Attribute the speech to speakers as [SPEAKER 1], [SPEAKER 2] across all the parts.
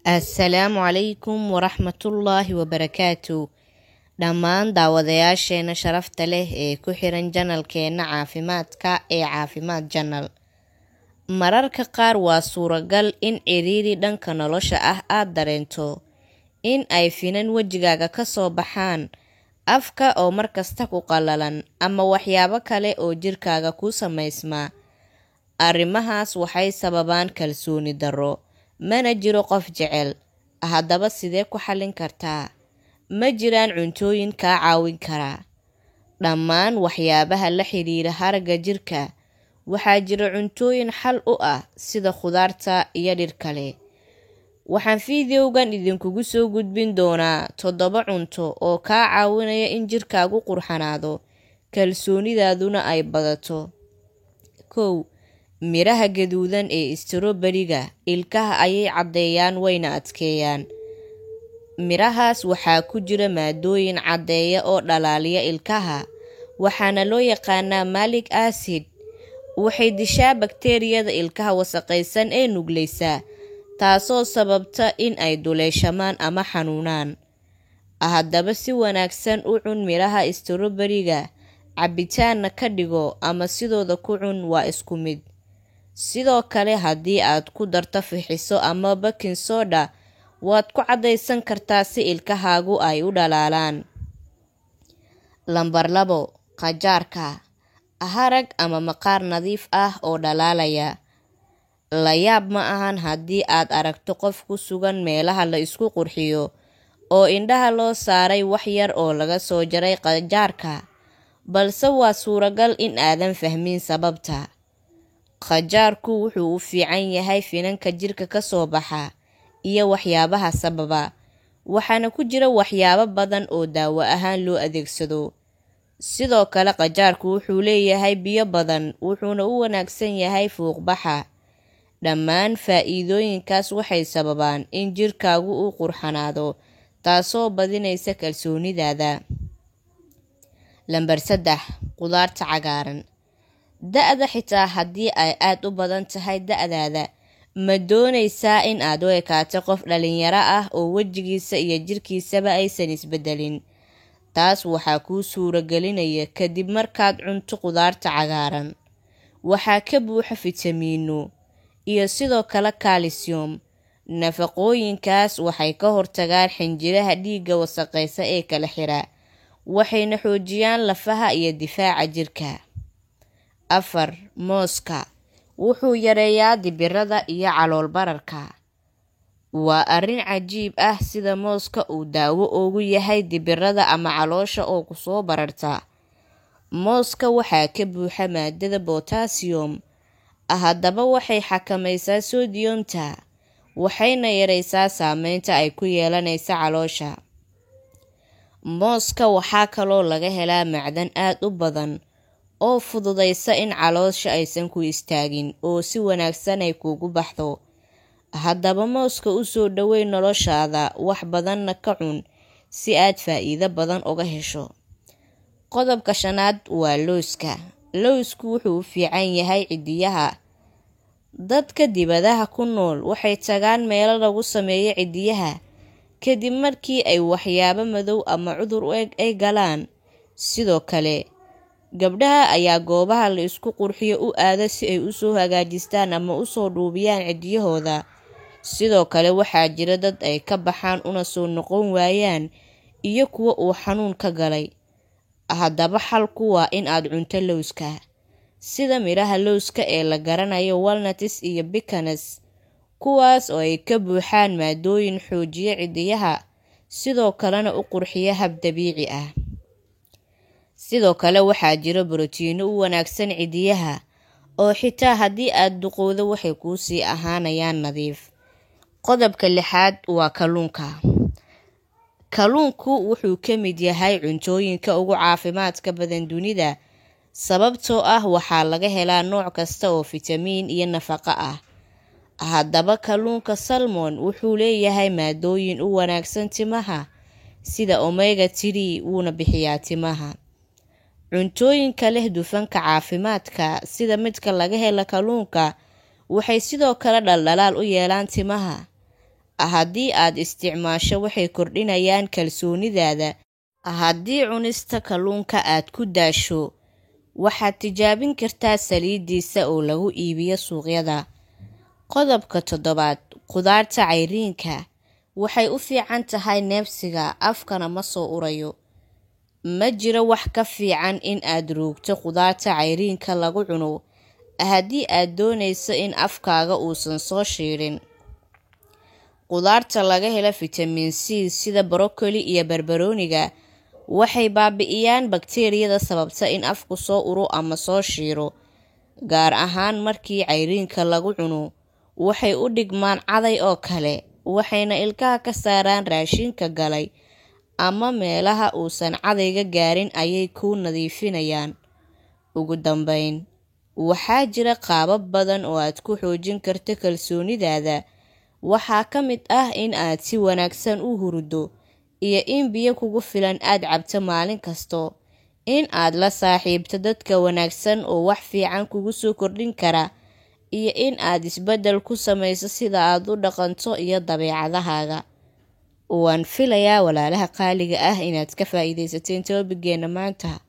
[SPEAKER 1] Assalaamu calaykum waraxmatullaahi wabarakaatu. Dhammaan daawadayaasheena sharafta leh ee ku xiran janalkeena caafimaadka ee Caafimaad Channel. Mararka qaar waa suuragal in ciriiri dhanka nolosha ah aad dareento, in ay finan wejigaaga ka soo baxaan, afka oo markasta ku qallalan, ama waxyaabo kale oo jirkaaga ku samaysma. Arrimahaas waxay sababaan kalsooni darro. Mana jiro qof jecel. Haddaba sidee ku xallin kartaa? Ma jiraan cuntooyin kaa caawin kara? Dhammaan waxyaabaha la xiriira haragga jirka. Waxaa jira cuntooyin xal u ah sida khudaarta iyo dhir kale. Waxaan fiidiyowgan idinkugu soo gudbin doonaa 7 cunto oo kaa caawinaya in jirkaagu qurxanaado, kalsoonidaaduna ay badato. 1. Miraha gaduudan ee strawberry-ga. Ilkaha ayay caddeeyaan wayna adkeeyaan. Mirahaas waxaa ku jira maadooyin caddeeya oo dhalaaliya ilkaha, waxaana loo yaqaanaa malic acid. Waxay dishaa bakteeriyada ilkaha wasakhaysan ee nugleysa, taasoo sababta in ay duleeshamaan ama xanuunaan. Haddaba si wanaagsan u cun miraha strawberry-ga, cabitaanna ka dhigo ama sidooda ku cun waa isku mid. Sidoo kale haddii aad ku darto fixiso ama baking soda, waad ku caddaysan kartaa si ilkahaagu ay u dhalaalaan. Lambar 2. Qajaarka. Harag ama maqaar nadiif ah oo dhalaalaya. La yaab ma ahan haddii aad aragto qof ku sugan meelaha la isku qurxiyo oo indhaha loo saaray wax yar oo laga soo jaray qajaarka, balse waa suuragal in aadan fahmin sababta. Qajaarku wuxuu u fiican yahay finanka jirka ka soo baxa iyo waxyaabaha sababa, waxaana ku jira waxyaabo badan oo daawo ahaan loo adeegsado. Sidoo kale qajaarku wuxuu leeyahay biyo badan, wuxuuna u wanaagsan yahay fuuqbaxa. Dhammaan faa'iidooyinkaas waxay sababaan in jirkaagu uu qurxanaado, taasoo badinaysa kalsoonidaada. Lambar 3. Khudaarta cagaaran. Da'da xitaa haddii ay aad u badan tahay da'daada, ma doonaysaa in aad u ekaato qof dhalinyaro ah oo wejigiisa iyo jirkiisaba aysan isbedelin. Taas waxaa kuu suuragelinaya kadib markaad cunto khudaarta cagaaran. Waxaa ka buuxa fitamiino iyo sidoo kale calcium. Nafaqooyinkaas waxay ka hortagaan xinjiraha dhiigga wasakhaysa ee kala xira, waxayna xoojiyaan lafaha iyo difaaca jirka. 4. Mooska. Wuxuu yareeyaa dibirada iyo calool bararka. Waa arrin cajiib ah sida mooska uu daawo ugu yahay dibirada ama caloosha oo ku soo bararta. Mooska waxaa ka buuxa maadada potassium. Haddaba waxay xakamaysaa sodiumta, waxayna yareysaa saameynta ay ku yeelanaysa caloosha. Mooska waxaa kaloo laga helaa macdan aad u badan oo fududaysa in caloosha aysan ku istaagin oo si wanaagsan ay kuugu baxdo. Haddaba mooska u soo dhaweey noloshaada, wax badanna ka cun si aad faa'iido badan uga hesho. Qodobka 5 waa lowska. Lowsku wuxuu u fiican yahay cidiyaha. Dadka dibadaha ku nool waxay tagaan meelo lagu sameeyo cidiyaha kadib markii ay waxyaabo madow ama cudur u eg ay galaan. Sidoo kale, gabdhaha ayaa goobaha la isku qurxiyo u aada si ay u soo hagaajistaan ama u soo dhuubiyaan cidiyahooda. Sidoo kale waxaa jira dad ay ka baxaan una soo noqon waayaan iyo kuwa uu xanuun ka galay. Haddaba xalku waa in aad cunto lowska, sida miraha lowska ee la garanayo walnuts iyo pecans, kuwaas oo ay ka buuxaan maadooyin xoojiya cidiyaha, sidoo kalena u qurxiya hab dabiici ah. Sidoo kale waxaa jira borotiino u wanaagsan cidiyaha oo xitaa haddii aad duqowdo waxay kuu sii ahaanayaan nadiif. Qodobka 6 waa kalluunka. Kalluunku wuxuu ka mid yahay cuntooyinka ugu caafimaadka badan dunida, sababtoo ah waxaa laga helaa nooc kasta oo fitamiin iyo nafaqo ah. Haddaba kalluunka salmon wuxuu leeyahay maadooyin u wanaagsan timaha sida omega 3, wuuna bixiyaa timaha. Cuntooyinka leh dufanka caafimaadka sida midka laga helo kalluunka waxay sidoo kale dhaldhalaal u yeelaan timaha. haddii aad isticmaasho waxay kordhinayaan kalsoonidaada. Haddii cunista kalluunka aad ku daasho, waxaad tijaabin kartaa saliiddiisa oo lagu iibiyo suuqyada. Qodobka 7, khudaarta cayriinka waxay u fiican tahay neefsiga, afkana ma soo urayo. Ma jiro wax ka fiican in aad ruugto khudaarta cayriinka lagu cuno haddii aad doonayso in afkaaga uusan soo shiirin. Khudaarta laga helo fitamiin C sida broccoli iyo barbarooniga waxay baabi'iyaan bakteeriyada sababta in afku soo uro ama soo shiiro, gaar ahaan markii cayriinka lagu cuno. Waxay u dhigmaan caday oo kale, waxayna ilkaha ka saaraan raashinka galay ama meelaha uusan cadayga gaarin ayay ku nadiifinayaan. Ugu dambayn, waxaa jira qaabab badan oo aad ku xoojin karto kalsoonidaada. Waxaa ka mid ah in aad si wanaagsan u huruddo iyo in biyo kugu filan aad cabto maalin kasto. In aad la saaxiibto dadka wanaagsan oo wax fiican kugu soo kordhin kara, iyo in aad isbeddel ku samayso sida aad u dhaqanto iyo dabeecadahaaga. Waan filayaa walaalaha qaaliga ah inaad ka faa'iidaysateen topigeena maanta.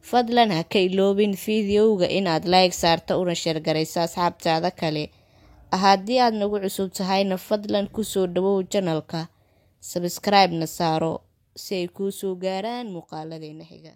[SPEAKER 1] Fadlan ha ka iloobin fiidiyowga inaad like saarto una share garayso asxaabtaada kale. Haddii aad nagu cusub tahayna fadlan ku soo dhawow channelka, subscribe na saaro si ay kuu soo gaaraan muuqaaladeena xiga.